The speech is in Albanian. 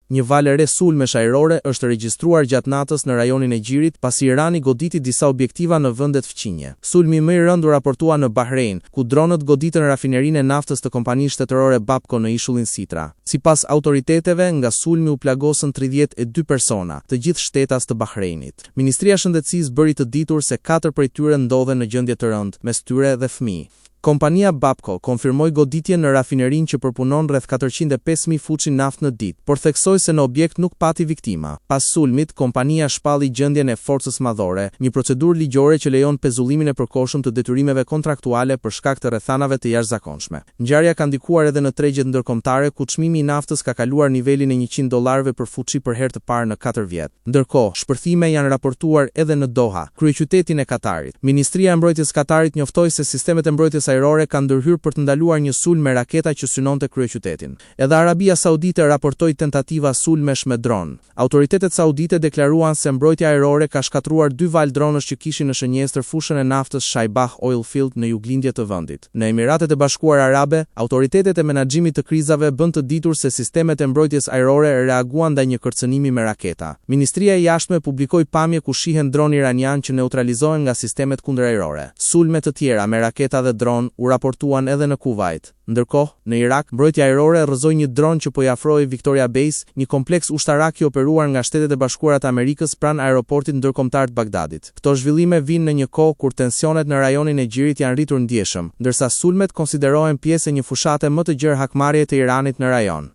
Një valë e re sulmesh ajrore është regjistruar gjatë natës në rajonin e Gjirit pasi Irani goditi disa objektiva në vendet fqinje. Sulmi më i rënd u raportua në Bahrein, ku dronët goditën rafinerinë e naftës të kompanisë shtetërore Bapco në ishullin Sitra. Sipas autoriteteve, nga sulmi u plagosën 32 persona, të gjithë shtetas të Bahreinit. Ministria e Shëndetësisë bëri të ditur se 4 prej tyre ndodhen në gjendje të rëndë, mes tyre dhe fëmijë. Kompania Bapco konfirmoi goditjen në rafinerinë që përpunon rreth 405.000 fuçi naftë në ditë, por theksoi se në objekt nuk pati viktima. Pas sulmit, kompania shpalli gjendjen e forcës madhore, një procedurë ligjore që lejon pezullimin e përkohshëm të detyrimeve kontraktuale për shkak të rrethanave të jashtëzakonshme. Ngjarja ka ndikuar edhe në tregjet ndërkombëtare ku çmimi i naftës ka kaluar nivelin e $100 për fuçi për herë të parë në 4 vjet. Ndërkohë, shpërthime janë raportuar edhe në Doha, kryeqytetin e Katarit. Ministria e Mbrojtjes Katarit njoftoi se sistemet e mbrojtjes ajrore kanë ndërhyrë për të ndaluar një sulm me raketa që synonte kryeqytetin. Edhe Arabia Saudite raportoi tentativa sulmesh me dron. Autoritetet saudite deklaruan se mbrojtja ajrore ka shkatruar 2 valë dronësh që kishin në shënjestër fushën e naftës Shaibah Oil Field në juglindje të vendit. Në Emiratet e Bashkuara Arabe, autoritetet e menaxhimit të krizave bën të ditur se sistemet e mbrojtjes ajrore reaguan ndaj një kërcënimi me raketa. Ministria e Jashtme publikoi pamje ku shihen dron iranian që neutralizohen nga sistemet kundërajrore. Sulme të tjera me raketa dhe dron u raportuan edhe në Kuwait. Ndërkohë, në Irak, mbrojtja ajrore rrëzoi një dron që po i afrohej Victoria Base, një kompleks ushtarak i operuar nga Shtetet e Bashkuara të Amerikës pranë aeroportit ndërkombëtar të Bagdadit. Këto zhvillime vijnë në një kohë kur tensionet në rajonin e Gjirit janë rritur ndjeshëm, ndërsa sulmet konsiderohen pjesë e një fushate më të gjerë hakmarrjeje të Iranit në rajon.